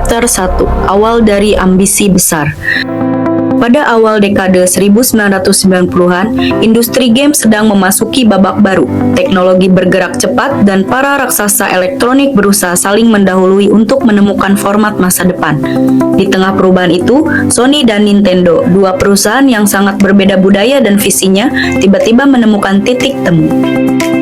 Chapter 1. Awal dari ambisi besar. Pada awal dekade 1990-an, industri game sedang memasuki babak baru. Teknologi bergerak cepat dan para raksasa elektronik berusaha saling mendahului untuk menemukan format masa depan. Di tengah perubahan itu, Sony dan Nintendo, dua perusahaan yang sangat berbeda budaya dan visinya, tiba-tiba menemukan titik temu.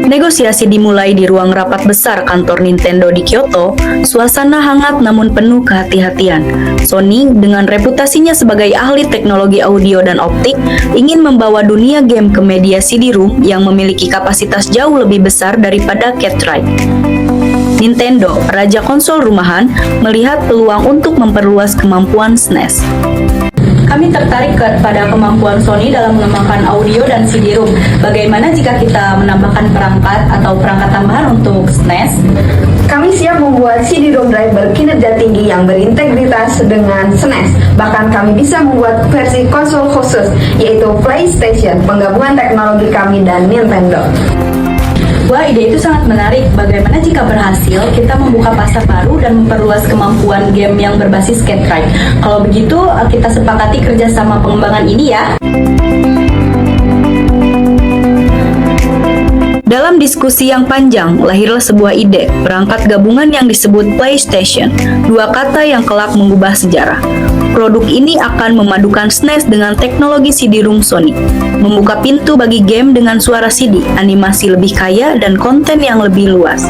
Negosiasi dimulai di ruang rapat besar kantor Nintendo di Kyoto. Suasana hangat namun penuh kehati-hatian. Sony, dengan reputasinya sebagai ahli teknologi audio dan optik, ingin membawa dunia game ke media CD-ROM yang memiliki kapasitas jauh lebih besar daripada Cartridge. Nintendo, raja konsol rumahan, melihat peluang untuk memperluas kemampuan SNES. Kami tertarik pada kemampuan Sony dalam mengembangkan audio dan CD-ROM. Bagaimana jika kita menambahkan perangkat atau perangkat tambahan untuk SNES? Kami siap membuat CD-ROM drive berkinerja tinggi yang berintegritas dengan SNES. Bahkan kami bisa membuat versi konsol khusus, yaitu PlayStation, penggabungan teknologi kami dan Nintendo. Wah, ide itu sangat menarik. Bagaimana jika berhasil, kita membuka pasar baru dan memperluas kemampuan game yang berbasis cartridge? Kalau begitu, kita sepakati kerjasama pengembangan ini ya. Dalam diskusi yang panjang, lahirlah sebuah ide, perangkat gabungan yang disebut PlayStation, dua kata yang kelak mengubah sejarah. Produk ini akan memadukan SNES dengan teknologi CD-ROM Sony, membuka pintu bagi game dengan suara CD, animasi lebih kaya, dan konten yang lebih luas.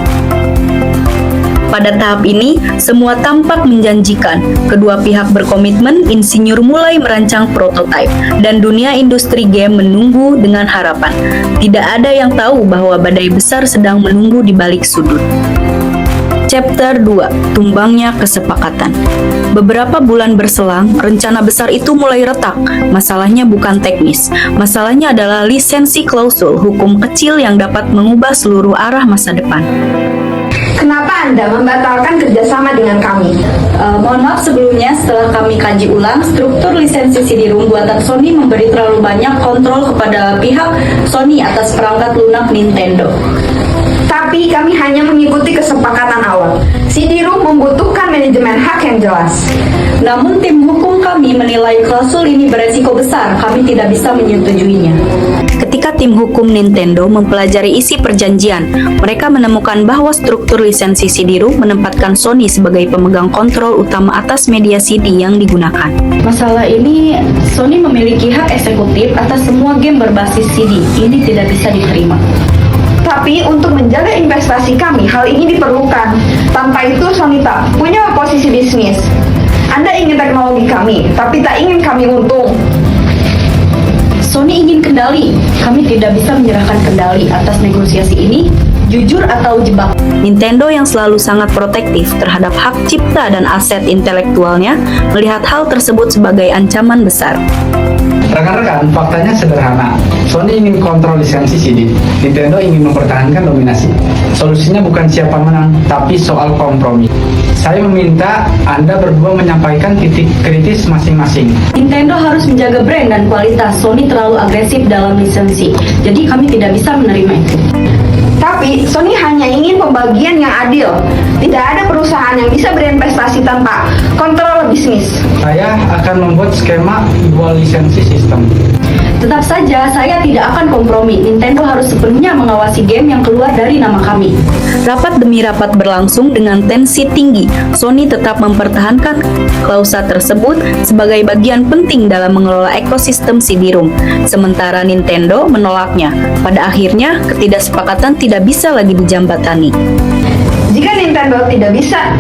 Pada tahap ini, semua tampak menjanjikan. Kedua pihak berkomitmen, insinyur mulai merancang prototipe, dan dunia industri game menunggu dengan harapan. Tidak ada yang tahu bahwa badai besar sedang menunggu di balik sudut. Chapter 2. Tumbangnya kesepakatan. Beberapa bulan berselang, rencana besar itu mulai retak. Masalahnya bukan teknis. Masalahnya adalah lisensi klausul hukum kecil yang dapat mengubah seluruh arah masa depan. Kenapa Anda membatalkan kerjasama dengan kami? Mohon maaf sebelumnya, setelah kami kaji ulang, struktur lisensi CD-ROM buatan Sony memberi terlalu banyak kontrol kepada pihak Sony atas perangkat lunak Nintendo. Tapi kami hanya mengikuti kesepakatan awal. CD-ROM membutuhkan manajemen hak yang jelas. Namun tim hukum kami menilai klausul ini beresiko besar, kami tidak bisa menyetujuinya. Ketika tim hukum Nintendo mempelajari isi perjanjian, mereka menemukan bahwa struktur lisensi CD-ROM menempatkan Sony sebagai pemegang kontrol utama atas media CD yang digunakan. Masalah ini, Sony memiliki hak eksekutif atas semua game berbasis CD. Ini tidak bisa diterima. Tapi untuk menjaga investasi kami, hal ini diperlukan. Tanpa itu, Sony tak punya posisi bisnis. Anda ingin teknologi kami, tapi tak ingin kami untung. Sony ingin kendali. Kami tidak bisa menyerahkan kendali atas negosiasi ini, jujur atau jebak. Nintendo yang selalu sangat protektif terhadap hak cipta dan aset intelektualnya melihat hal tersebut sebagai ancaman besar. Rekan-rekan, faktanya sederhana. Sony ingin kontrol lisensi CD. Nintendo ingin mempertahankan dominasi. Solusinya bukan siapa menang, tapi soal kompromi. Saya meminta Anda berdua menyampaikan titik kritis masing-masing. Nintendo harus menjaga brand dan kualitas. Sony terlalu agresif dalam lisensi, jadi kami tidak bisa menerima itu. Tapi Sony hanya ingin pembagian yang adil. Tidak ada perusahaan yang bisa berinvestasi tanpa kontrol bisnis. Saya akan membuat skema dual lisensi sistem. Tetap saja, saya tidak akan kompromi. Nintendo harus sepenuhnya mengawasi game yang keluar dari nama kami. Rapat demi rapat berlangsung dengan tensi tinggi. Sony tetap mempertahankan klausa tersebut sebagai bagian penting dalam mengelola ekosistem CD-ROM. Sementara Nintendo menolaknya. Pada akhirnya, ketidaksepakatan tidak bisa lagi dijambatani. Jika Nintendo tidak bisa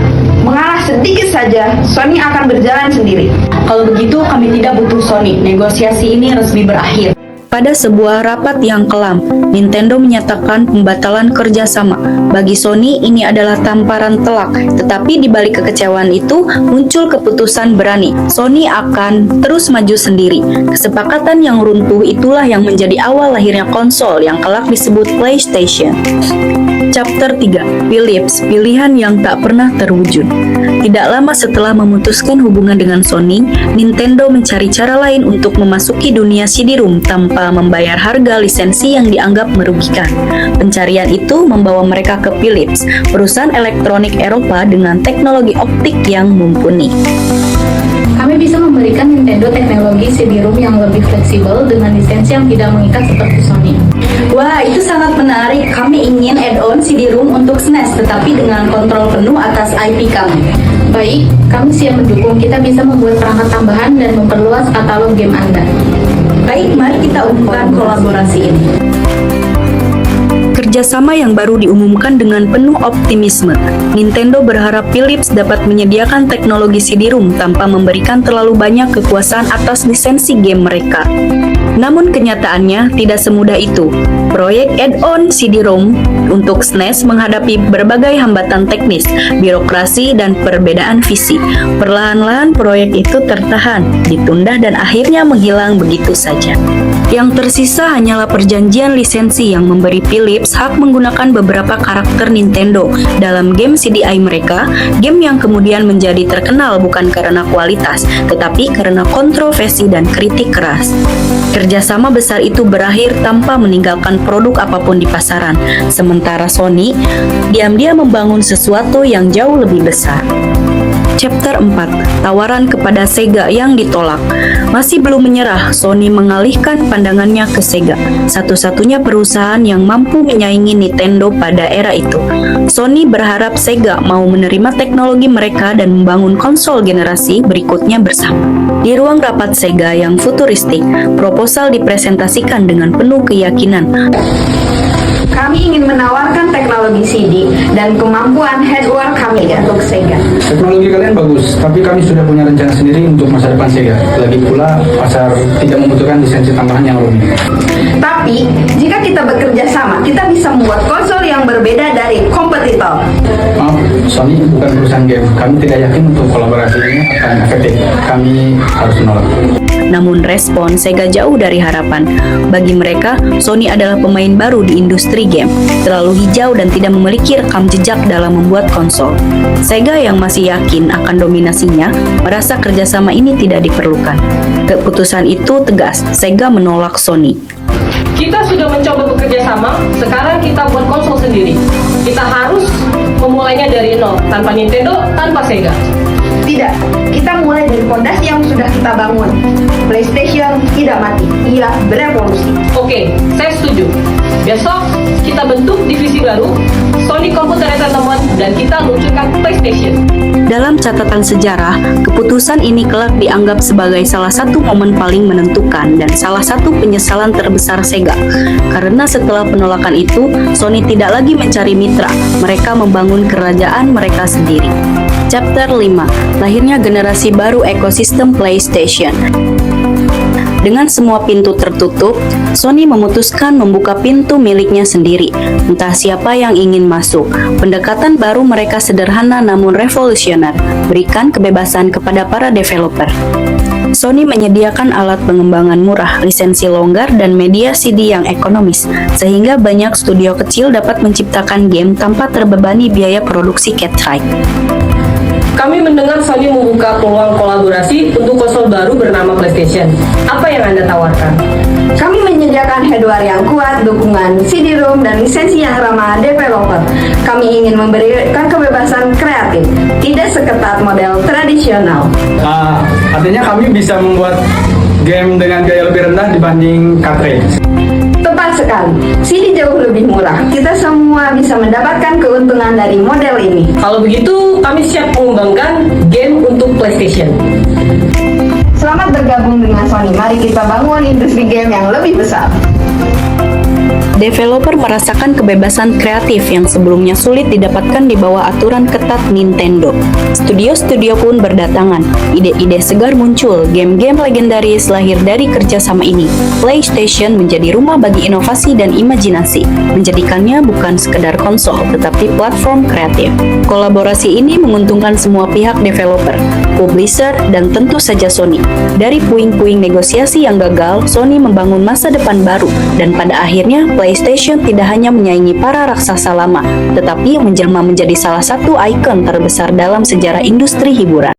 mengalah sedikit saja, Sony akan berjalan sendiri. Kalau begitu, kami tidak butuh Sony. Negosiasi ini resmi berakhir. Pada sebuah rapat yang kelam, Nintendo menyatakan pembatalan kerjasama. Bagi Sony, ini adalah tamparan telak. Tetapi di balik kekecewaan itu, muncul keputusan berani. Sony akan terus maju sendiri. Kesepakatan yang runtuh itulah yang menjadi awal lahirnya konsol yang kelak disebut PlayStation. Chapter 3. Philips, pilihan yang tak pernah terwujud. Tidak lama setelah memutuskan hubungan dengan Sony, Nintendo mencari cara lain untuk memasuki dunia CD-ROM tanpa tanpa membayar harga lisensi yang dianggap merugikan. Pencarian itu membawa mereka ke Philips, perusahaan elektronik Eropa dengan teknologi optik yang mumpuni. Kami bisa memberikan Nintendo teknologi CD-ROM yang lebih fleksibel dengan lisensi yang tidak mengikat seperti Sony. Wah, itu sangat menarik. Kami ingin add-on CD-ROM untuk SNES, tetapi dengan kontrol penuh atas IP kami. Baik, kami siap mendukung. Kita bisa membuat perangkat tambahan dan memperluas katalog game Anda. Baik, mari kita umumkan kolaborasi ini. Kerjasama yang baru diumumkan dengan penuh optimisme. Nintendo berharap Philips dapat menyediakan teknologi CD-ROM tanpa memberikan terlalu banyak kekuasaan atas lisensi game mereka. Namun kenyataannya tidak semudah itu. Proyek add-on CD-ROM untuk SNES menghadapi berbagai hambatan teknis, birokrasi, dan perbedaan visi. Perlahan-lahan proyek itu tertahan, ditunda, dan akhirnya menghilang begitu saja. Yang tersisa hanyalah perjanjian lisensi yang memberi Philips hak menggunakan beberapa karakter Nintendo dalam game CDI mereka, game yang kemudian menjadi terkenal bukan karena kualitas, tetapi karena kontroversi dan kritik keras. Kerjasama besar itu berakhir tanpa meninggalkan produk apapun di pasaran, sementara Sony diam-diam membangun sesuatu yang jauh lebih besar. Chapter 4. Tawaran kepada Sega yang ditolak. Masih belum menyerah, Sony mengalihkan pandangannya ke Sega, satu-satunya perusahaan yang mampu menyaingi Nintendo pada era itu. Sony berharap Sega mau menerima teknologi mereka dan membangun konsol generasi berikutnya bersama. Di ruang rapat Sega yang futuristik, proposal dipresentasikan dengan penuh keyakinan. Kami ingin menawarkan teknologi CD dan kemampuan hardware kami untuk Sega. Teknologi kalian bagus, tapi kami sudah punya rencana sendiri untuk masa depan Sega. Lagi pula, pasar tidak membutuhkan lisensi tambahan yang lebih. Tapi, jika kita bekerja sama, kita bisa membuat konsol yang berbeda dari kompetitor. Maaf, Sony bukan perusahaan game. Kami tidak yakin untuk kolaborasi ini akan efektif. Kami harus menolak. Namun respon Sega jauh dari harapan. Bagi mereka, Sony adalah pemain baru di industri game, terlalu hijau dan tidak memiliki rekam jejak dalam membuat konsol. Sega yang masih yakin akan dominasinya, merasa kerjasama ini tidak diperlukan. Keputusan itu tegas, Sega menolak Sony. Kita sudah mencoba bekerja sama, sekarang kita buat konsol sendiri. Kita harus memulainya dari nol, tanpa Nintendo, tanpa Sega. Tidak, kita mulai dari fondasi yang sudah kita bangun. PlayStation tidak mati, ia berevolusi. Oke, saya setuju. Besok kita bentuk divisi baru, Sony Computer Entertainment, dan kita luncurkan PlayStation. Dalam catatan sejarah, keputusan ini kelak dianggap sebagai salah satu momen paling menentukan dan salah satu penyesalan terbesar Sega. Karena setelah penolakan itu, Sony tidak lagi mencari mitra, mereka membangun kerajaan mereka sendiri. Chapter 5. Lahirnya generasi baru ekosistem PlayStation. Dengan semua pintu tertutup, Sony memutuskan membuka pintu miliknya sendiri. Entah siapa yang ingin masuk. Pendekatan baru mereka sederhana namun revolusioner, berikan kebebasan kepada para developer. Sony menyediakan alat pengembangan murah, lisensi longgar, dan media CD yang ekonomis, sehingga banyak studio kecil dapat menciptakan game tanpa terbebani biaya produksi cartridge. Kami mendengar Sony membuka peluang kolaborasi untuk konsol baru bernama PlayStation. Apa yang Anda tawarkan? Kami menyediakan hardware yang kuat, dukungan CD-ROM, dan lisensi yang ramah developer. Kami ingin memberikan kebebasan kreatif, tidak seketat model tradisional. Artinya kami bisa membuat game dengan gaya lebih rendah dibanding cartridge. Tepat sekali, CD jauh lebih murah. Kita semua bisa mendapatkan keuntungan dari model ini. Kalau begitu, kami siap mengembangkan game untuk PlayStation. Selamat bergabung dengan Sony. Mari kita bangun industri game yang lebih besar. Developer merasakan kebebasan kreatif yang sebelumnya sulit didapatkan di bawah aturan ketat Nintendo. Studio-studio pun berdatangan, ide-ide segar muncul, game-game legendaris lahir dari kerjasama ini. PlayStation menjadi rumah bagi inovasi dan imajinasi, menjadikannya bukan sekedar konsol, tetapi platform kreatif. Kolaborasi ini menguntungkan semua pihak developer, publisher, dan tentu saja Sony. Dari puing-puing negosiasi yang gagal, Sony membangun masa depan baru, dan pada akhirnya PlayStation tidak hanya menyaingi para raksasa lama, tetapi menjelma menjadi salah satu ikon terbesar dalam sejarah industri hiburan.